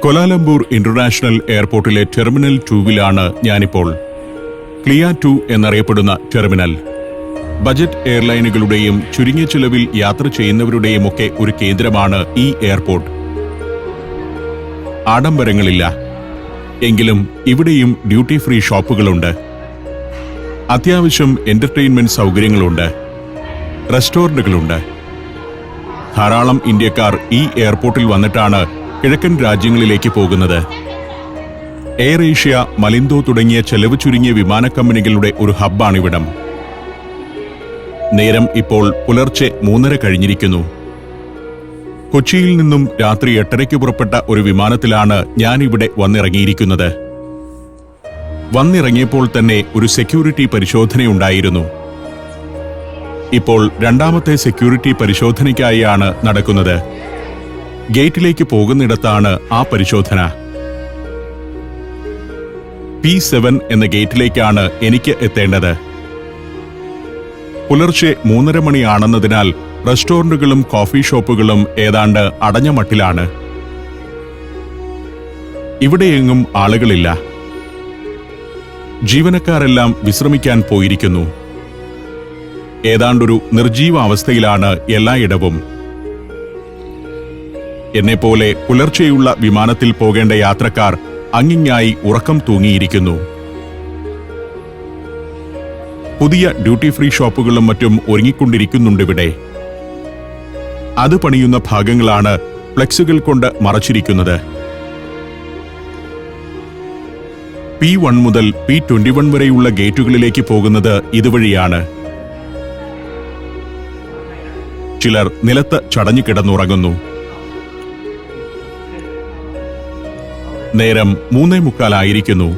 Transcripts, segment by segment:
Kuala Lumpur international എയർപോർട്ടിലെ terminal 2-വിലാണ് ഞാനിപ്പോൾ. KLIA 2 എന്നറിയപ്പെടുന്ന terminal budget എയർലൈനുകളുടെയും ചുരുങ്ങിയ ചിലവിൽ യാത്ര ചെയ്യുന്നവരുടെയുമൊക്കെ ഒരു കേന്ദ്രമാണ് ഈ എയർപോർട്ട്. ആഡംബരങ്ങളില്ല, എങ്കിലും ഇവിടെയും ഡ്യൂട്ടി ഫ്രീ ഷോപ്പുകളുണ്ട്. അത്യാവശ്യം എന്റർടൈൻമെന്റ് സൗകര്യങ്ങളുണ്ട്, റെസ്റ്റോറന്റുകളുണ്ട്. ധാരാളം ഇന്ത്യക്കാർ ഈ എയർപോർട്ടിൽ വന്നിട്ടാണ് കിഴക്കൻ രാജ്യങ്ങളിലേക്ക് പോകുന്നത്. എയർ ഏഷ്യ, മലിന്തോ തുടങ്ങിയ ചെലവ് ചുരുങ്ങിയ വിമാന കമ്പനികളുടെ ഒരു ഹബ്ബാണിവിടം. നേരം ഇപ്പോൾ പുലർച്ചെ 3:30 കഴിഞ്ഞിരിക്കുന്നു. കൊച്ചിയിൽ നിന്നും രാത്രി 8:30 പുറപ്പെട്ട ഒരു വിമാനത്തിലാണ് ഞാനിവിടെ വന്നിറങ്ങിയിരിക്കുന്നത്. വന്നിറങ്ങിയപ്പോൾ തന്നെ ഒരു സെക്യൂരിറ്റി പരിശോധനയുണ്ടായിരുന്നു. ഇപ്പോൾ രണ്ടാമത്തെ സെക്യൂരിറ്റി പരിശോധനയ്ക്കായാണ് നടക്കുന്നത്. ഗേറ്റിലേക്ക് പോകുന്നിടത്താണ് ആ പരിശോധന. P7 എന്ന ഗേറ്റിലേക്കാണ് എനിക്ക് എത്തേണ്ടത്. പുലർച്ചെ 3:30 മണിയാണെന്നതിനാൽ റെസ്റ്റോറന്റുകളും കോഫി ഷോപ്പുകളും ഏതാണ്ട് അടഞ്ഞ മട്ടിലാണ്. ഇവിടെയെങ്ങും ആളുകളില്ല. ജീവനക്കാരെല്ലാം വിശ്രമിക്കാൻ പോയിരിക്കുന്നു. ഏതാണ്ടൊരു നിർജീവ അവസ്ഥയിലാണ് എല്ലായിടവും. എന്നെപ്പോലെ പുലർച്ചെയുള്ള വിമാനത്തിൽ പോകേണ്ട യാത്രക്കാർ അങ്ങിങ്ങായി ഉറക്കം തൂങ്ങിയിരിക്കുന്നു. പുതിയ ഡ്യൂട്ടി ഫ്രീ ഷോപ്പുകളും മറ്റും ഒരുങ്ങിക്കൊണ്ടിരിക്കുന്നുണ്ടിവിടെ. അത് പണിയുന്ന ഭാഗങ്ങളാണ് ഫ്ലെക്സുകൾ കൊണ്ട് മറച്ചിരിക്കുന്നത്. P1 മുതൽ P21 വരെയുള്ള ഗേറ്റുകളിലേക്ക് പോകുന്നത് ഇതുവഴിയാണ്. ചിലർ നിലത്ത് ചടഞ്ഞു കിടന്നുറങ്ങുന്നു. നേരം 3:45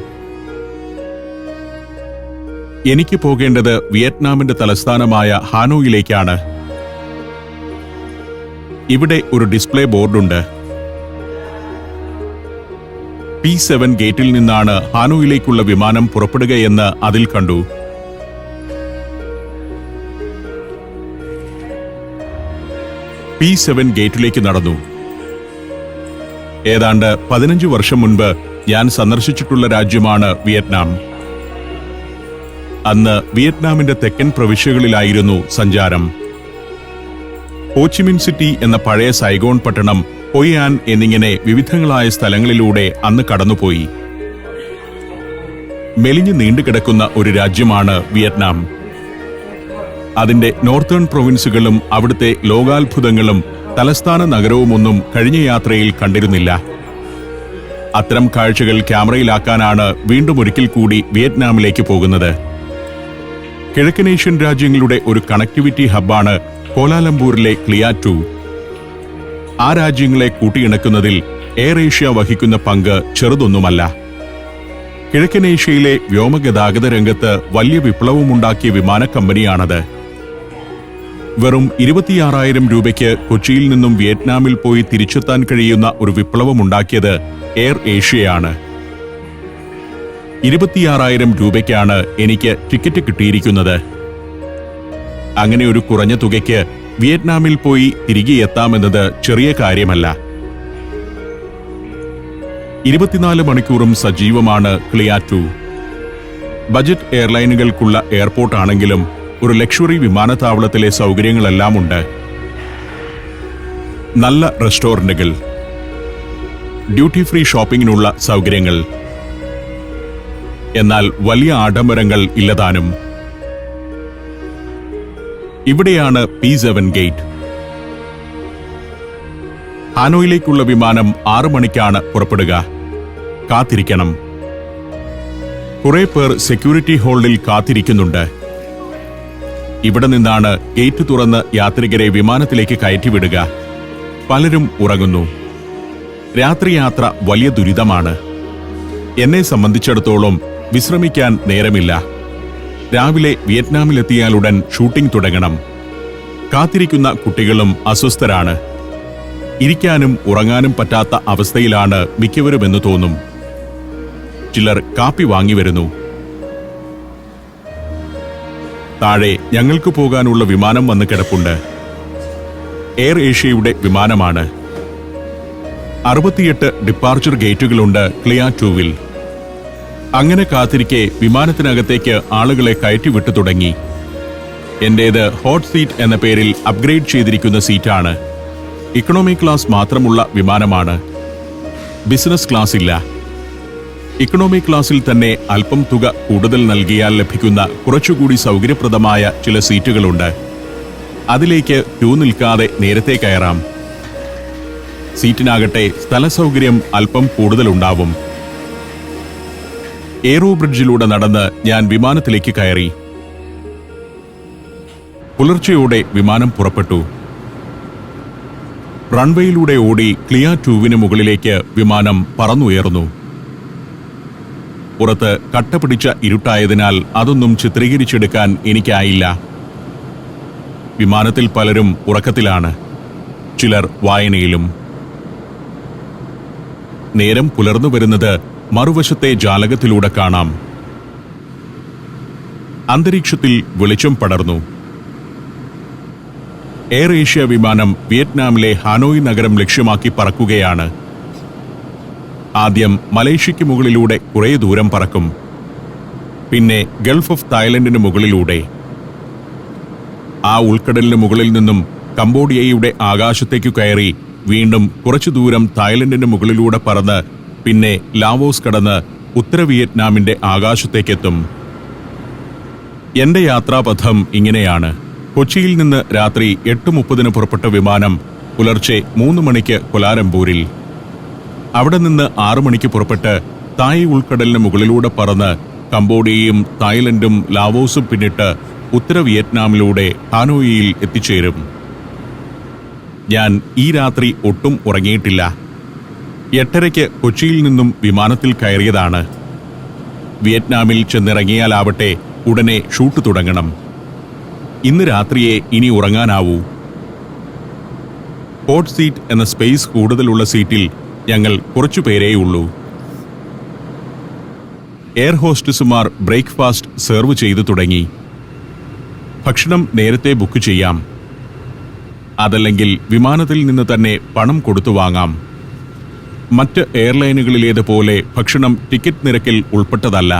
എനിക്ക് പോകേണ്ടത് വിയറ്റ്നാമിന്റെ തലസ്ഥാനമായ ഹാനോയിലേക്കാണ്. ഇവിടെ ഒരു ഡിസ്പ്ലേ ബോർഡുണ്ട്. P7 ഗേറ്റിൽ നിന്നാണ് ഹാനോയിലേക്കുള്ള വിമാനം പുറപ്പെടുകയെന്ന് അതിൽ കണ്ടു. P7 ഗേറ്റിലേക്ക് നടന്നു. ഏതാണ്ട് 15 വർഷം മുൻപ് ഞാൻ സന്ദർശിച്ചിട്ടുള്ള രാജ്യമാണ് വിയറ്റ്നാം. അന്ന് വിയറ്റ്നാമിന്റെ തെക്കൻ പ്രവിശ്യകളിലായിരുന്നു സഞ്ചാരം. ഹോച്ചിമിൻ സിറ്റി എന്ന പഴയ സൈഗോൺ പട്ടണം, ഹൊയാൻ എന്നിങ്ങനെ വിവിധങ്ങളായ സ്ഥലങ്ങളിലൂടെ അന്ന് കടന്നുപോയി. മെലിഞ്ഞു നീണ്ടുകിടക്കുന്ന ഒരു രാജ്യമാണ് വിയറ്റ്നാം. അതിന്റെ നോർത്തേൺ പ്രൊവിൻസുകളും അവിടുത്തെ ലോകാത്ഭുതങ്ങളും തലസ്ഥാന നഗരവുമൊന്നും കഴിഞ്ഞ യാത്രയിൽ കണ്ടിരുന്നില്ല. അത്തരം കാഴ്ചകൾ ക്യാമറയിലാക്കാനാണ് വീണ്ടും ഒരിക്കൽ കൂടി വിയറ്റ്നാമിലേക്ക് പോകുന്നത്. കിഴക്കനേഷ്യൻ രാജ്യങ്ങളുടെ ഒരു കണക്ടിവിറ്റി ഹബ്ബാണ് കോലാലംപൂരിലെ ക്ലിയ 2. ആ രാജ്യങ്ങളെ കൂട്ടിയിണക്കുന്നതിൽ എയർ ഏഷ്യ വഹിക്കുന്ന പങ്ക് ചെറുതൊന്നുമല്ല. കിഴക്കനേഷ്യയിലെ വ്യോമഗതാഗത രംഗത്ത് വലിയ വിപ്ലവമുണ്ടാക്കിയ വിമാന കമ്പനിയാണത്. വെറും 26,000 രൂപയ്ക്ക് കൊച്ചിയിൽ നിന്നും വിയറ്റ്നാമിൽ പോയി തിരിച്ചെത്താൻ കഴിയുന്ന ഒരു വിപ്ലവമുണ്ടാക്കിയത് എയർ ഏഷ്യയാണ്. 26,000 രൂപയ്ക്കാണ് എനിക്ക് ടിക്കറ്റ് കിട്ടിയിരിക്കുന്നത്. അങ്ങനെ ഒരു കുറഞ്ഞ തുകയ്ക്ക് വിയറ്റ്നാമിൽ പോയി തിരികെ എത്താമെന്നത് ചെറിയ കാര്യമല്ല. 24 മണിക്കൂറും സജീവമാണ് ക്ലിയ 2. ബജറ്റ് എയർലൈനുകൾക്കുള്ള എയർപോർട്ടാണെങ്കിലും ഒരു ലക്ഷറി വിമാനത്താവളത്തിലെ സൗകര്യങ്ങളെല്ലാം ഉണ്ട്. നല്ല റെസ്റ്റോറന്റുകൾ, ഡ്യൂട്ടി ഫ്രീ ഷോപ്പിങ്ങിനുള്ള സൗകര്യങ്ങൾ. എന്നാൽ വലിയ ആഡംബരങ്ങൾ ഇല്ലതാനും. ഇവിടെയാണ് P7 ഗേറ്റ്. ഹാനോയിലേക്കുള്ള വിമാനം 6 മണിക്കാണ് പുറപ്പെടുക. കാത്തിരിക്കണം. കുറെ പേർ സെക്യൂരിറ്റി ഹോളിൽ കാത്തിരിക്കുന്നുണ്ട്. ഇവിടെ നിന്നാണ് ഗേറ്റ് തുറന്ന് യാത്രികരെ വിമാനത്തിലേക്ക് കയറ്റിവിടുക. പലരും ഉറങ്ങുന്നു. രാത്രി യാത്ര വലിയ ദുരിതമാണ്. എന്നെ സംബന്ധിച്ചിടത്തോളം വിശ്രമിക്കാൻ നേരമില്ല. രാവിലെ വിയറ്റ്നാമിലെത്തിയാലുടൻ ഷൂട്ടിംഗ് തുടങ്ങണം. കാത്തിരിക്കുന്ന കുട്ടികളും അസ്വസ്ഥരാണ്. ഇരിക്കാനും ഉറങ്ങാനും പറ്റാത്ത അവസ്ഥയിലാണ് മിക്കവരുമെന്ന് തോന്നും. ചിലർ കാപ്പി വാങ്ങി വരുന്നു. താഴെ ഞങ്ങൾക്ക് പോകാനുള്ള വിമാനം വന്ന് കിടപ്പുണ്ട്. എയർ ഏഷ്യയുടെ വിമാനമാണ്. 68 ഡിപ്പാർച്ചർ ഗേറ്റുകളുണ്ട് ക്ലിയ 2-വിൽ. അങ്ങനെ കാത്തിരിക്കെ വിമാനത്തിനകത്തേക്ക് ആളുകളെ കയറ്റിവിട്ടു തുടങ്ങി. എന്റേത് ഹോട്ട് സീറ്റ് എന്ന പേരിൽ അപ്ഗ്രേഡ് ചെയ്തിരിക്കുന്ന സീറ്റാണ്. ഇക്കണോമി ക്ലാസ് മാത്രമുള്ള വിമാനമാണ്. ബിസിനസ് ക്ലാസ് ഇല്ല. ഇക്കണോമി ക്ലാസ്സിൽ തന്നെ അല്പം തുക കൂടുതൽ നൽകിയാൽ ലഭിക്കുന്ന കുറച്ചുകൂടി സൗകര്യപ്രദമായ ചില സീറ്റുകളുണ്ട്. അതിലേക്ക് ക്യൂ നിൽക്കാതെ നേരത്തെ കയറാം. സീറ്റിനാകട്ടെ സ്ഥലസൗകര്യം അല്പം കൂടുതലുണ്ടാവും. എയ്റോ ബ്രിഡ്ജിലൂടെ നടന്ന് ഞാൻ വിമാനത്തിലേക്ക് കയറി. പുലർച്ചെയോടെ വിമാനം പുറപ്പെട്ടു. റൺവേയിലൂടെ ഓടി ക്ലിയ 2-വിന് മുകളിലേക്ക് വിമാനം പറന്നുയർന്നു. പുറത്ത് കട്ട പിടിച്ച ഇരുട്ടായതിനാൽ അതൊന്നും ചിത്രീകരിച്ചെടുക്കാൻ എനിക്കായില്ല. വിമാനത്തിൽ പലരും ഉറക്കത്തിലാണ്, ചിലർ വായനയിലും. നേരം പുലർന്നു വരുന്നത് മറുവശത്തെ ജാലകത്തിലൂടെ കാണാം. അന്തരീക്ഷത്തിൽ വെളിച്ചം പടർന്നു. എയർ ഏഷ്യ വിമാനം വിയറ്റ്നാമിലെ ഹാനോയ് നഗരം ലക്ഷ്യമാക്കി പറക്കുകയാണ്. ആദ്യം മലേഷ്യയ്ക്ക് മുകളിലൂടെ കുറേ ദൂരം പറക്കും. പിന്നെ ഗൾഫ് ഓഫ് തായ്ലൻഡിന് മുകളിലൂടെ. ആ ഉൾക്കടലിന് മുകളിൽ നിന്നും കംബോഡിയയുടെ ആകാശത്തേക്കു കയറി വീണ്ടും കുറച്ചു ദൂരം തായ്ലൻഡിന് മുകളിലൂടെ പറന്ന് പിന്നെ ലാവോസ് കടന്ന് ഉത്തര വിയറ്റ്നാമിന്റെ ആകാശത്തേക്കെത്തും. എന്റെ യാത്രാപഥം ഇങ്ങനെയാണ്. കൊച്ചിയിൽ നിന്ന് രാത്രി 8:30 പുറപ്പെട്ട വിമാനം പുലർച്ചെ 3 മണിക്ക് കൊലാലംപൂരിൽ. അവിടെ നിന്ന് 6 മണിക്ക് പുറപ്പെട്ട് തായ് ഉൾക്കടലിന് മുകളിലൂടെ പറന്ന് കംബോഡിയയും തായ്ലൻഡും ലാവോസും പിന്നിട്ട് ഉത്തര വിയറ്റ്നാമിലൂടെ ഹാനോയിയിൽ എത്തിച്ചേരും. ഞാൻ ഈ രാത്രി ഒട്ടും ഉറങ്ങിയിട്ടില്ല. 8:30 കൊച്ചിയിൽ നിന്നും വിമാനത്തിൽ കയറിയതാണ്. വിയറ്റ്നാമിൽ ചെന്നിറങ്ങിയാലാവട്ടെ ഉടനെ ഷൂട്ട് തുടങ്ങണം. ഇന്ന് രാത്രിയെ ഇനി ഉറങ്ങാനാവൂ. ഹോട്ട് സീറ്റ് എന്ന സ്പേസ് കൂടുതലുള്ള സീറ്റിൽ ഞങ്ങൾ കുറച്ചുപേരേയുള്ളൂ. എയർ ഹോസ്റ്റസുമാർ ബ്രേക്ക്ഫാസ്റ്റ് സെർവ് ചെയ്തു തുടങ്ങി. ഭക്ഷണം നേരത്തെ ബുക്ക് ചെയ്യാം. അതല്ലെങ്കിൽ വിമാനത്തിൽ നിന്ന് തന്നെ പണം കൊടുത്തു വാങ്ങാം. മറ്റ് എയർലൈനുകളിലേതുപോലെ ഭക്ഷണം ടിക്കറ്റ് നിരക്കിൽ ഉൾപ്പെട്ടതല്ല.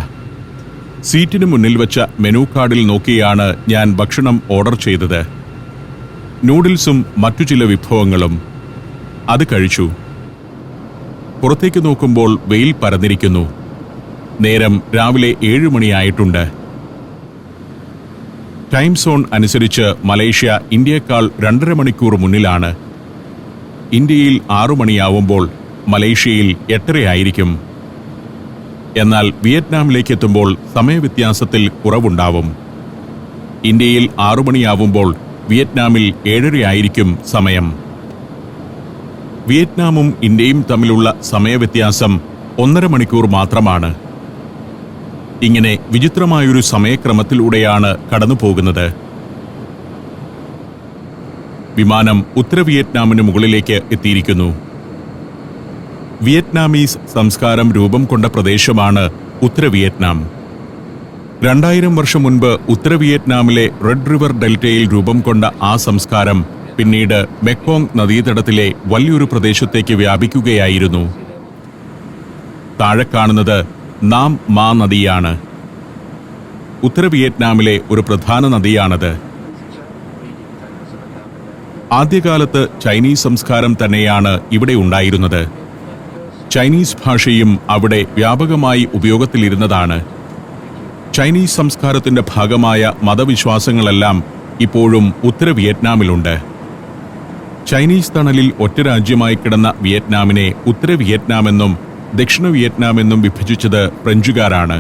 സീറ്റിന് മുന്നിൽ വച്ച മെനു കാർഡിൽ നോക്കിയാണ് ഞാൻ ഭക്ഷണം ഓർഡർ ചെയ്തത്. നൂഡിൽസും മറ്റു ചില വിഭവങ്ങളും. അത് കഴിച്ചു. പുറത്തേക്ക് നോക്കുമ്പോൾ വെയിൽ പരന്നിരിക്കുന്നു. നേരം രാവിലെ 7 മണിയായിട്ടുണ്ട്. ടൈം സോൺ അനുസരിച്ച് മലേഷ്യ ഇന്ത്യയേക്കാൾ 2.5 മണിക്കൂർ മുന്നിലാണ്. ഇന്ത്യയിൽ 6 മണിയാവുമ്പോൾ മലേഷ്യയിൽ 8:30 ആയിരിക്കും. എന്നാൽ വിയറ്റ്നാമിലേക്ക് എത്തുമ്പോൾ സമയവ്യത്യാസത്തിൽ കുറവുണ്ടാവും. ഇന്ത്യയിൽ 6 മണിയാവുമ്പോൾ വിയറ്റ്നാമിൽ 7:30 ആയിരിക്കും സമയം. വിയറ്റ്നാമും ഇന്ത്യയും തമ്മിലുള്ള സമയവ്യത്യാസം 1.5 മണിക്കൂർ മാത്രമാണ്. ഇങ്ങനെ വിചിത്രമായൊരു സമയക്രമത്തിലൂടെയാണ് കടന്നുപോകുന്നത്. വിമാനം ഉത്തര വിയറ്റ്നാമിന് മുകളിലേക്ക് എത്തിയിരിക്കുന്നു. വിയറ്റ്നാമീസ് സംസ്കാരം രൂപം കൊണ്ട പ്രദേശമാണ് ഉത്തര വിയറ്റ്നാം. 2000 വർഷം മുൻപ് ഉത്തര വിയറ്റ്നാമിലെ റെഡ് റിവർ ഡെൽറ്റയിൽ രൂപം കൊണ്ട ആ സംസ്കാരം പിന്നീട് മെക്കോങ് നദീതടത്തിലെ വലിയൊരു പ്രദേശത്തേക്ക് വ്യാപിക്കുകയായിരുന്നു. താഴെ കാണുന്നത് നാം മാ നദിയാണ്. ഉത്തര വിയറ്റ്നാമിലെ ഒരു പ്രധാന നദിയാണത്. ആദ്യകാലത്ത് ചൈനീസ് സംസ്കാരം തന്നെയാണ് ഇവിടെ ഉണ്ടായിരുന്നത്. ചൈനീസ് ഭാഷയും അവിടെ വ്യാപകമായി ഉപയോഗത്തിലിരുന്നതാണ്. ചൈനീസ് സംസ്കാരത്തിന്റെ ഭാഗമായ മതവിശ്വാസങ്ങളെല്ലാം ഇപ്പോഴും ഉത്തര വിയറ്റ്നാമിലുണ്ട്. ചൈനീസ് തണലിൽ ഒറ്റ രാജ്യമായി കിടന്ന വിയറ്റ്നാമിനെ ഉത്തര വിയറ്റ്നാമെന്നും ദക്ഷിണ വിയറ്റ്നാമെന്നും വിഭജിച്ചത് ഫ്രഞ്ചുകാരാണ്.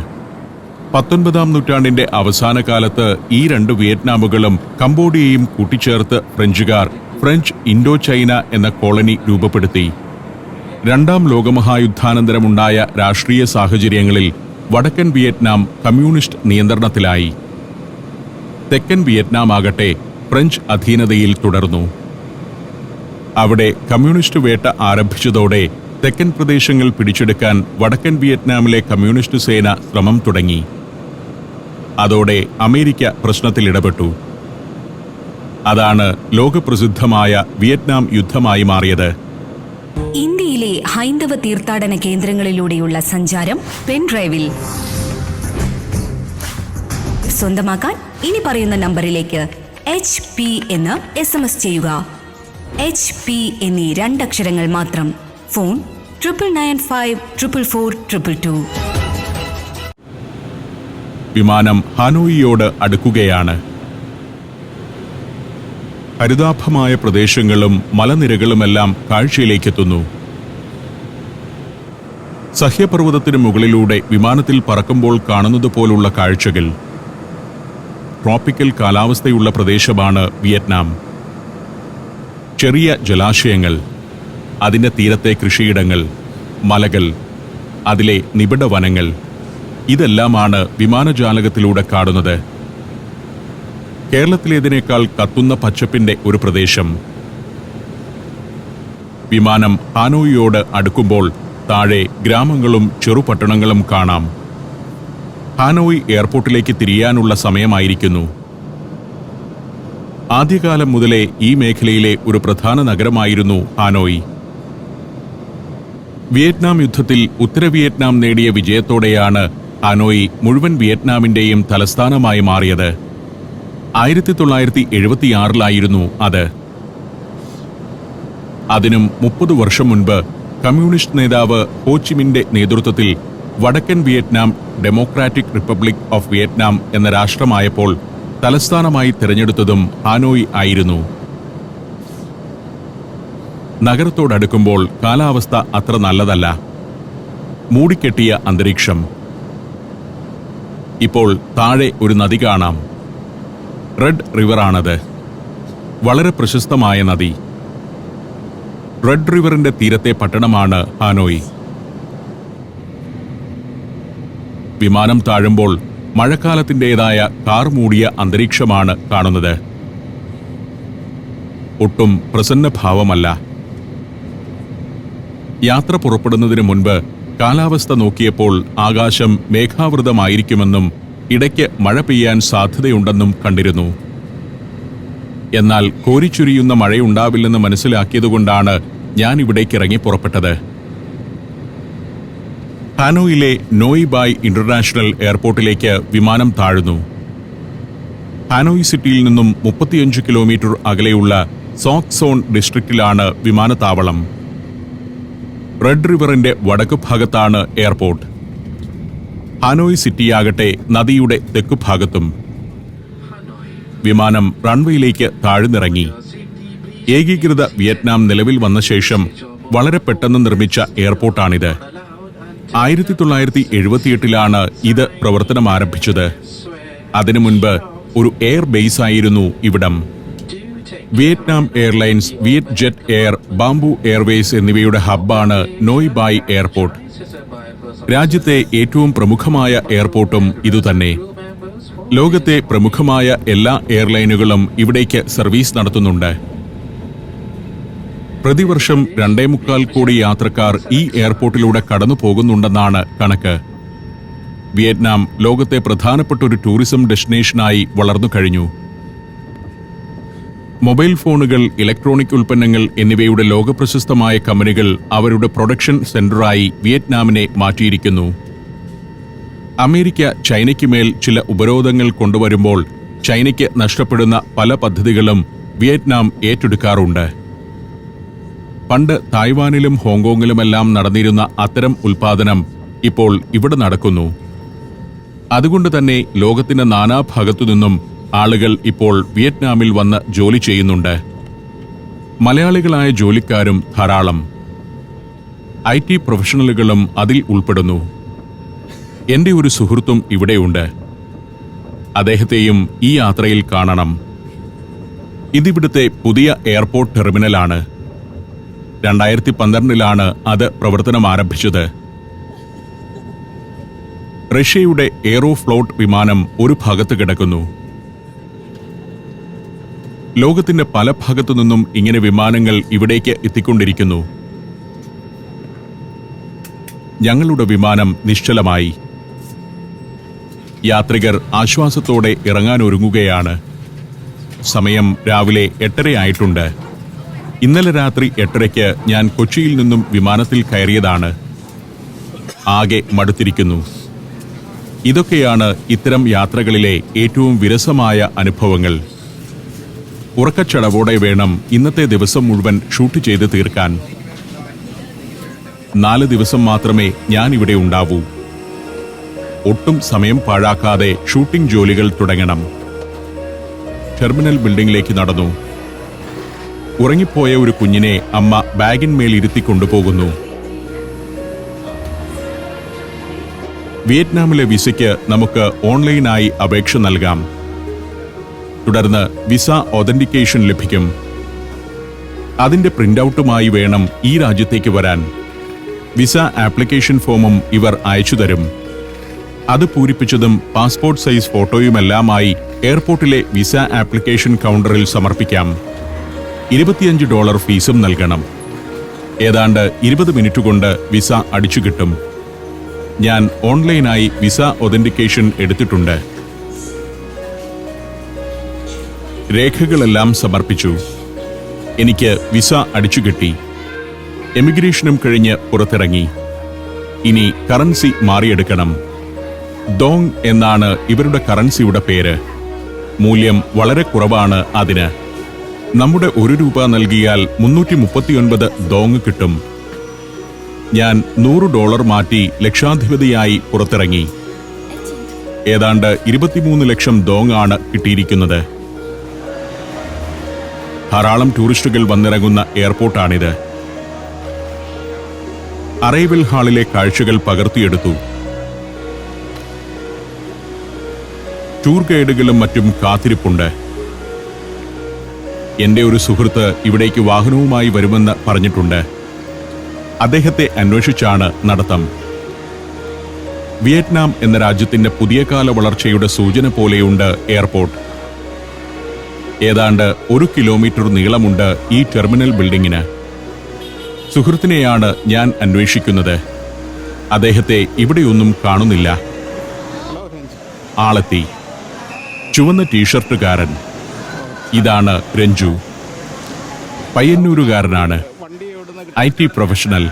19-ാം നൂറ്റാണ്ടിന്റെ അവസാന കാലത്ത് ഈ 2 വിയറ്റ്നാമുകളും കംബോഡിയയും കൂട്ടിച്ചേർത്ത് ഫ്രഞ്ചുകാർ ഫ്രഞ്ച് ഇൻഡോ ചൈന എന്ന കോളനി രൂപപ്പെടുത്തി. 2-ാം ലോകമഹായുദ്ധാനന്തരമുണ്ടായ രാഷ്ട്രീയ സാഹചര്യങ്ങളിൽ വടക്കൻ വിയറ്റ്നാം കമ്മ്യൂണിസ്റ്റ് നിയന്ത്രണത്തിലായി. തെക്കൻ വിയറ്റ്നാം ആകട്ടെ ഫ്രഞ്ച് അധീനതയിൽ തുടർന്നു. അവിടെ കമ്മ്യൂണിസ്റ്റ് വേട്ട ആരംഭിച്ചതോടെ തെക്കൻ പ്രദേശങ്ങൾ പിടിച്ചെടുക്കാൻ വടക്കൻ വിയറ്റ്നാമിലെ കമ്മ്യൂണിസ്റ്റ് സേന ശ്രമം തുടങ്ങി. അതോടെ അമേരിക്ക പ്രശ്നത്തിൽ ഇടപെട്ടു. അതാണ് ലോകപ്രസിദ്ധമായ വിയറ്റ്നാം യുദ്ധമായി മാറിയത്. ഇന്ത്യയിൽ ഇന്ത്യയിലെ ഹൈന്ദവ തീർത്ഥാടന കേന്ദ്രങ്ങളിലൂടെയുള്ള സഞ്ചാരം പെൻഡ്രൈവിൽ സ്വന്തമാക്കാൻ ഇനി പറയുന്ന നമ്പറിലേക്ക് HP എന്ന് SMS ചെയ്യുക. HP എന്നീ 2 അക്ഷരങ്ങൾ മാത്രം. ഫോൺ 9995444222. വിമാനം ഹാനോയിയോട് അടുക്കുകയാണ്. ഹരിതാഭമായ പ്രദേശങ്ങളും മലനിരകളുമെല്ലാം കാഴ്ചയിലേക്കെത്തുന്നു. സഹ്യപർവ്വതത്തിന് മുകളിലൂടെ വിമാനത്തിൽ പറക്കുമ്പോൾ കാണുന്നത് പോലുള്ള കാഴ്ചകൾ. ട്രോപ്പിക്കൽ കാലാവസ്ഥയുള്ള പ്രദേശമാണ് വിയറ്റ്നാം. ചെറിയ ജലാശയങ്ങൾ, അതിൻ്റെ തീരത്തെ കൃഷിയിടങ്ങൾ, മലകൾ, അതിലെ നിബിഡ വനങ്ങൾ, ഇതെല്ലാമാണ് വിമാനജാലകത്തിലൂടെ കാണുന്നത്. കേരളത്തിലേതിനേക്കാൾ കത്തുന്ന പച്ചപ്പിന്റെ ഒരു പ്രദേശം. വിമാനം ഹാനോയിയോട് അടുക്കുമ്പോൾ താഴെ ഗ്രാമങ്ങളും ചെറുപട്ടണങ്ങളും കാണാം. ഹാനോയി എയർപോർട്ടിലേക്ക് തിരിയാനുള്ള സമയമായിരിക്കുന്നു. ആദ്യകാലം മുതലേ ഈ മേഖലയിലെ ഒരു പ്രധാന നഗരമായിരുന്നു ഹാനോയി. വിയറ്റ്നാം യുദ്ധത്തിൽ ഉത്തര വിയറ്റ്നാം നേടിയ വിജയത്തോടെയാണ് ഹാനോയി മുഴുവൻ വിയറ്റ്നാമിന്റെയും തലസ്ഥാനമായി മാറിയത്. 1976 അത്. അതിനും 30 വർഷം മുൻപ് കമ്മ്യൂണിസ്റ്റ് നേതാവ് ഹോച്ചിമിന്റെ നേതൃത്വത്തിൽ വടക്കൻ Vietnam democratic republic of Vietnam എന്ന രാഷ്ട്രമായപ്പോൾ തലസ്ഥാനമായി തിരഞ്ഞെടുത്തതും ഹാനോയി ആയിരുന്നു. നഗരത്തോടടുക്കുമ്പോൾ കാലാവസ്ഥ അത്ര നല്ലതല്ല. മൂടിക്കെട്ടിയ അന്തരീക്ഷം. ഇപ്പോൾ താഴെ ഒരു നദി കാണാം. റെഡ് റിവറാണത്. വളരെ പ്രശസ്തമായ നദി. റെഡ് റിവറിന്റെ തീരത്തെ പട്ടണമാണ് ഹാനോയി. വിമാനം താഴുമ്പോൾ മഴക്കാലത്തിൻ്റെതായ കാർ മൂടിയ അന്തരീക്ഷമാണ് കാണുന്നത്. ഒട്ടും പ്രസന്നഭാവമല്ല. യാത്ര പുറപ്പെടുന്നതിന് മുൻപ് കാലാവസ്ഥ നോക്കിയപ്പോൾ ആകാശം മേഘാവൃതമായിരിക്കുമെന്നും ഇടയ്ക്ക് മഴ പെയ്യാൻ സാധ്യതയുണ്ടെന്നും കണ്ടിരുന്നു. എന്നാൽ കോരിച്ചൊരിയുന്ന മഴയുണ്ടാവില്ലെന്ന് മനസ്സിലാക്കിയതുകൊണ്ടാണ് ഞാൻ ഇവിടേക്ക് ഇറങ്ങി പുറപ്പെട്ടത്. ഹാനോയിലെ നോയ് ബായ് ഇന്റർനാഷണൽ എയർപോർട്ടിലേക്ക് വിമാനം താഴുന്നു. ഹാനോയി സിറ്റിയിൽ നിന്നും 35 കിലോമീറ്റർ അകലെയുള്ള സോക് സോൺ ഡിസ്ട്രിക്റ്റിലാണ് വിമാനത്താവളം. റെഡ് റിവറിന്റെ വടക്കു ഭാഗത്താണ് എയർപോർട്ട്. ഹാനോയി സിറ്റിയാകട്ടെ നദിയുടെ തെക്കുഭാഗത്തും. വിമാനം റൺവേയിലേക്ക് താഴ്ന്നിറങ്ങി. ഏകീകൃത വിയറ്റ്നാം നിലവിൽ വന്ന ശേഷം വളരെ പെട്ടെന്ന് നിർമ്മിച്ച എയർപോർട്ടാണിത്. 1978 ഇത് പ്രവർത്തനം ആരംഭിച്ചത്. അതിനു മുൻപ് ഒരു എയർ ബേസ് ആയിരുന്നു ഇവിടം. Vietnam airlines, വിയറ്റ് jet air, bamboo Airways എന്നിവയുടെ ഹബ്ബാണ് നോയ് ബായ് എയർപോർട്ട്. രാജ്യത്തെ ഏറ്റവും പ്രമുഖമായ എയർപോർട്ടും ഇതുതന്നെ. ലോകത്തെ പ്രമുഖമായ എല്ലാ എയർലൈനുകളും ഇവിടേക്ക് സർവീസ് നടത്തുന്നുണ്ട്. പ്രതിവർഷം 2.25 കോടി യാത്രക്കാർ ഈ എയർപോർട്ടിലൂടെ കടന്നു പോകുന്നുണ്ടെന്നാണ് കണക്ക്. വിയറ്റ്നാം ലോകത്തെ പ്രധാനപ്പെട്ട ഒരു ടൂറിസം ഡെസ്റ്റിനേഷനായി വളർന്നു കഴിഞ്ഞു. മൊബൈൽ ഫോണുകൾ, ഇലക്ട്രോണിക് ഉൽപ്പന്നങ്ങൾ എന്നിവയുടെ ലോകപ്രശസ്തമായ കമ്പനികൾ അവരുടെ പ്രൊഡക്ഷൻ സെന്ററായി വിയറ്റ്നാമിനെ മാറ്റിയിരിക്കുന്നു. അമേരിക്ക ചൈനയ്ക്ക് മേൽ ചില ഉപരോധങ്ങൾ കൊണ്ടുവരുമ്പോൾ ചൈനയ്ക്ക് നഷ്ടപ്പെടുന്ന പല പദ്ധതികളും വിയറ്റ്നാം ഏറ്റെടുക്കാറുണ്ട്. പണ്ട് തായ്വാനിലും ഹോങ്കോങ്ങിലുമെല്ലാം നടന്നിരുന്ന അത്തരം ഉൽപാദനം ഇപ്പോൾ ഇവിടെ നടക്കുന്നു. അതുകൊണ്ട് തന്നെ ലോകത്തിന്റെ നാനാഭാഗത്തുനിന്നും ആളുകൾ ഇപ്പോൾ വിയറ്റ്നാമിൽ വന്ന് ജോലി ചെയ്യുന്നുണ്ട്. മലയാളികളായ ജോലിക്കാരും ധാരാളം. IT പ്രൊഫഷണലുകളും അതിൽ ഉൾപ്പെടുന്നു. എൻ്റെ ഒരു സുഹൃത്തും ഇവിടെയുണ്ട്. അദ്ദേഹത്തെയും ഈ യാത്രയിൽ കാണണം. ഇതിവിടുത്തെ പുതിയ എയർപോർട്ട് ടെർമിനലാണ്. 2012 അത് പ്രവർത്തനം ആരംഭിച്ചത്. റഷ്യയുടെ എയ്റോഫ്ലോട്ട് വിമാനം ഒരു ഭാഗത്ത് കിടക്കുന്നു. ലോകത്തിന്റെ പല ഭാഗത്തു നിന്നും ഇങ്ങനെ വിമാനങ്ങൾ ഇവിടേക്ക് എത്തിക്കൊണ്ടിരിക്കുന്നു. ഞങ്ങളുടെ വിമാനം നിശ്ചലമായി. യാത്രികർ ആശ്വാസത്തോടെ ഇറങ്ങാനൊരുങ്ങുകയാണ്. സമയം രാവിലെ 8:30 ആയിട്ടുണ്ട്. ഇന്നലെ രാത്രി 8:30 ഞാൻ കൊച്ചിയിൽ നിന്നും വിമാനത്തിൽ കയറിയതാണ്. ആകെ മടുത്തിരിക്കുന്നു. ഇതൊക്കെയാണ് ഇത്തരം യാത്രകളിലെ ഏറ്റവും വിരസമായ അനുഭവങ്ങൾ. ഉറക്കച്ചടവോടെ വേണം ഇന്നത്തെ ദിവസം മുഴുവൻ ഷൂട്ട് ചെയ്ത് തീർക്കാൻ. 4 ദിവസം മാത്രമേ ഞാൻ ഇവിടെ ഉണ്ടാവൂ. ഒട്ടും സമയം പാഴാക്കാതെ ഷൂട്ടിംഗ് ജോലികൾ തുടങ്ങണം. ടെർമിനൽ ബിൽഡിംഗിലേക്ക് നടന്നു. ഉറങ്ങിപ്പോയ ഒരു കുഞ്ഞിനെ അമ്മ ബാഗിന്മേൽ ഇരുത്തി കൊണ്ടുപോകുന്നു. വിയറ്റ്നാമിലെ വിസയ്ക്ക് നമുക്ക് ഓൺലൈനായി അപേക്ഷ നൽകാം. തുടർന്ന് വിസ ഒതന്റിക്കേഷൻ ലഭിക്കും. അതിന്റെ പ്രിന്റൌട്ടുമായി വേണം ഈ രാജ്യത്തേക്ക് വരാൻ. വിസ ആപ്ലിക്കേഷൻ ഫോമും ഇവർ അയച്ചു തരും. അത് പൂരിപ്പിച്ചതും പാസ്പോർട്ട് സൈസ് ഫോട്ടോയുമെല്ലാമായി എയർപോർട്ടിലെ വിസ ആപ്ലിക്കേഷൻ കൗണ്ടറിൽ സമർപ്പിക്കാം. $25 ഫീസും നൽകണം. ഏതാണ്ട് 20 മിനിറ്റ് കൊണ്ട് വിസ അടിച്ചു കിട്ടും. ഞാൻ ഓൺലൈനായി വിസ ഒതന്റിക്കേഷൻ എടുത്തിട്ടുണ്ട്. രേഖകളെല്ലാം സമർപ്പിച്ചു. എനിക്ക് വിസ അടിച്ചു കിട്ടി. എമിഗ്രേഷനും കഴിഞ്ഞ് പുറത്തിറങ്ങി. ഇനി കറൻസി മാറിയെടുക്കണം. ദോങ് എന്നാണ് ഇവരുടെ കറൻസിയുടെ പേര്. മൂല്യം വളരെ കുറവാണ് അതിന്. നമ്മുടെ $1 നൽകിയാൽ 339 ദോങ് കിട്ടും. ഞാൻ $100 മാറ്റി ലക്ഷാധിപതിയായി പുറത്തിറങ്ങി. ഏതാണ്ട് 23 ലക്ഷം ദോങ് ആണ് കിട്ടിയിരിക്കുന്നത്. ധാരാളം ടൂറിസ്റ്റുകൾ വന്നിറങ്ങുന്ന എയർപോർട്ടാണിത്. അറൈവൽ ഹാളിലെ കാഴ്ചകൾ പകർത്തിയെടുത്തു. ടൂർ ഗൈഡുകളും മറ്റും കാത്തിരിപ്പുണ്ട്. എന്റെ ഒരു സുഹൃത്ത് ഇവിടേക്ക് വാഹനവുമായി വരുമെന്ന് പറഞ്ഞിട്ടുണ്ട്. അദ്ദേഹത്തെ അന്വേഷിച്ചാണ് നടത്തം. വിയറ്റ്നാം എന്ന രാജ്യത്തിന്റെ പുതിയ കാല വളർച്ചയുടെ സൂചന പോലെയുണ്ട് എയർപോർട്ട്. ഏതാണ്ട് 1 കിലോമീറ്റർ നീളമുണ്ട് ഈ ടെർമിനൽ ബിൽഡിങ്ങിന്. സുഹൃത്തിനെയാണ് ഞാൻ അന്വേഷിക്കുന്നത്. അദ്ദേഹത്തെ ഇവിടെയൊന്നും കാണുന്നില്ല. ആളെത്തി. ചുവന്ന ടീഷർട്ടുകാരൻ. ഇതാണ് രഞ്ജു. പയ്യന്നൂരുകാരനാണ്. IT professional.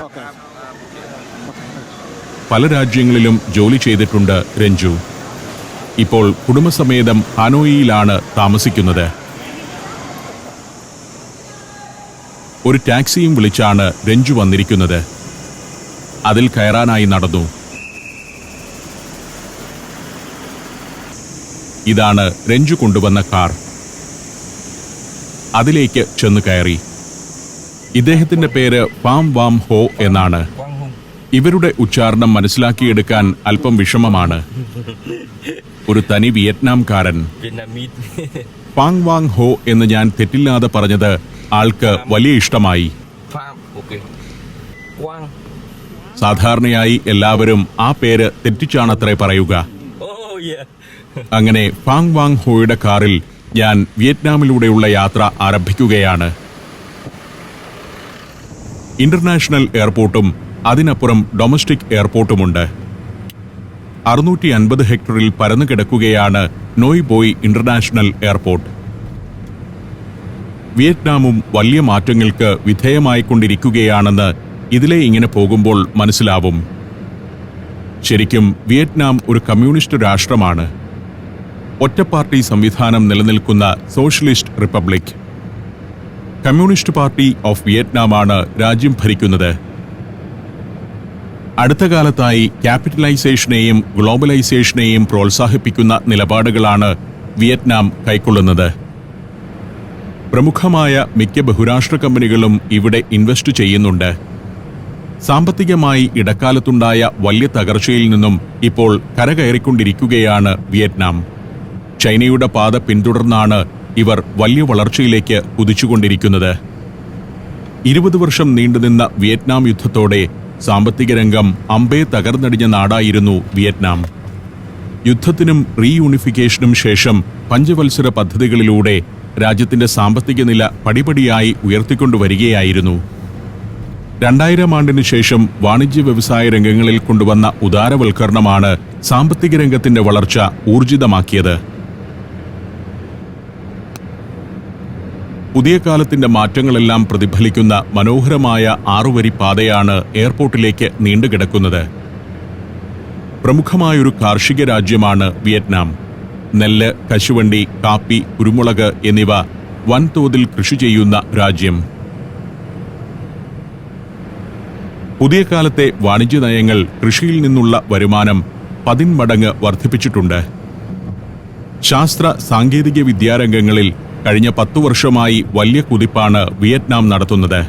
പല രാജ്യങ്ങളിലും ജോലി ചെയ്തിട്ടുണ്ട് രഞ്ജു. ഇപ്പോൾ കുടുംബസമേതം ഹാനോയിലാണ് താമസിക്കുന്നത്. ഒരു ടാക്സിയും വിളിച്ചാണ് രഞ്ജു വന്നിരിക്കുന്നത്. അതിൽ കയറാനായി നടന്നു. ഇതാണ് രഞ്ജു കൊണ്ടുവന്ന കാർ. അതിലേക്ക് ചെന്ന് കയറി. ഇദ്ദേഹത്തിന്റെ പേര് ഫാം വാം ഹോ എന്നാണ്. ഇവരുടെ ഉച്ചാരണം മനസ്സിലാക്കിയെടുക്കാൻ അല്പം വിഷമമാണ്. ഒരു തനി വിയറ്റ്നാംകാരൻ. ഫാങ് വാങ് ഹോ എന്ന് ഞാൻ തെറ്റില്ലാതെ പറഞ്ഞത് ആൾക്ക് വലിയ ഇഷ്ടമായി. സാധാരണയായി എല്ലാവരും ആ പേര് തെറ്റിച്ചാണത്രേ പറയുക. അങ്ങനെ ഫാങ് വാങ് ഹോയുടെ കാറിൽ ഞാൻ വിയറ്റ്നാമിലൂടെയുള്ള യാത്ര ആരംഭിക്കുകയാണ്. ഇന്റർനാഷണൽ എയർപോർട്ടും അതിനപ്പുറം ഡൊമസ്റ്റിക് എയർപോർട്ടുമുണ്ട്. 650 ഹെക്ടറിൽ പരന്നു കിടക്കുകയാണ് നോയ് ബോയ് ഇന്റർനാഷണൽ എയർപോർട്ട്. വിയറ്റ്നാമും വലിയ മാറ്റങ്ങൾക്ക് വിധേയമായിക്കൊണ്ടിരിക്കുകയാണെന്ന് ഇതിലെ ഇങ്ങനെ പോകുമ്പോൾ മനസ്സിലാവും. ശരിക്കും വിയറ്റ്നാം ഒരു കമ്മ്യൂണിസ്റ്റ് രാഷ്ട്രമാണ്. ഒറ്റപ്പാർട്ടി സംവിധാനം നിലനിൽക്കുന്ന socialist republic. Communist party of വിയറ്റ്നാമാണ് രാജ്യം ഭരിക്കുന്നത്. അടുത്ത കാലത്തായി ക്യാപിറ്റലൈസേഷനെയും ഗ്ലോബലൈസേഷനെയും പ്രോത്സാഹിപ്പിക്കുന്ന നിലപാടുകളാണ് വിയറ്റ്നാം കൈക്കൊള്ളുന്നത്. പ്രമുഖമായ മിക്ക ബഹുരാഷ്ട്ര കമ്പനികളും ഇവിടെ ഇൻവെസ്റ്റ് ചെയ്യുന്നുണ്ട്. സാമ്പത്തികമായി ഇടക്കാലത്തുണ്ടായ വലിയ തകർച്ചയിൽ നിന്നും ഇപ്പോൾ കരകയറിക്കൊണ്ടിരിക്കുകയാണ് വിയറ്റ്നാം. ചൈനയുടെ പാത പിന്തുടർന്നാണ് ഇവർ വലിയ വളർച്ചയിലേക്ക് കുതിച്ചുകൊണ്ടിരിക്കുന്നത്. 20 വർഷം നീണ്ടുനിന്ന വിയറ്റ്നാം യുദ്ധത്തോടെ സാമ്പത്തിക രംഗം അമ്പേ തകർന്നടിഞ്ഞ നാടായിരുന്നു വിയറ്റ്നാം. യുദ്ധത്തിനും റീയൂണിഫിക്കേഷനും ശേഷം പഞ്ചവത്സര പദ്ധതികളിലൂടെ രാജ്യത്തിന്റെ സാമ്പത്തിക നില പടിപടിയായി ഉയർത്തിക്കൊണ്ടുവരികയായിരുന്നു. 2000 ആണ്ടിനു ശേഷം വാണിജ്യ വ്യവസായ രംഗങ്ങളിൽ കൊണ്ടുവന്ന ഉദാരവൽക്കരണമാണ് സാമ്പത്തിക രംഗത്തിന്റെ വളർച്ച ഊർജിതമാക്കിയത്. പുതിയ കാലത്തിന്റെ മാറ്റങ്ങളെല്ലാം പ്രതിഫലിക്കുന്ന മനോഹരമായ 6 വരി പാതയാണ് എയർപോർട്ടിലേക്ക് നീണ്ടുകിടക്കുന്നത്. പ്രമുഖമായൊരു കാർഷിക രാജ്യമാണ് വിയറ്റ്നാം. നെല്ല്, കശുവണ്ടി, കാപ്പി, കുരുമുളക് എന്നിവ വൻതോതിൽ കൃഷി ചെയ്യുന്ന രാജ്യം. പുതിയ കാലത്തെ വാണിജ്യ നയങ്ങൾ കൃഷിയിൽ നിന്നുള്ള വരുമാനം 10 മടങ്ങ് വർദ്ധിപ്പിച്ചിട്ടുണ്ട്. ശാസ്ത്ര സാങ്കേതിക വിദ്യാരംഗങ്ങളിൽ കഴിഞ്ഞ 10 വർഷമായി വലിയ കുതിപ്പാണ് വിയറ്റ്നാം നടത്തുന്നത്.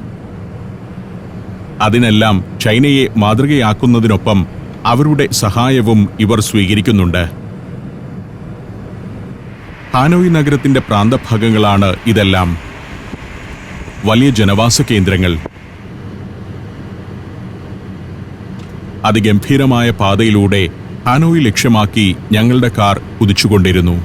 അതിനെല്ലാം ചൈനയെ മാതൃകയാക്കുന്നതിനൊപ്പം അവരുടെ സഹായവും ഇവർ സ്വീകരിക്കുന്നുണ്ട്. ഹാനോയ് നഗരത്തിന്റെ പ്രാന്തഭാഗങ്ങളാണ് ഇതെല്ലാം. വലിയ ജനവാസ കേന്ദ്രങ്ങൾ. അതിഗംഭീരമായ പാതയിലൂടെ ഹാനോയ് ലക്ഷ്യമാക്കി ഞങ്ങളുടെ കാർ കുതിച്ചുകൊണ്ടിരുന്നു.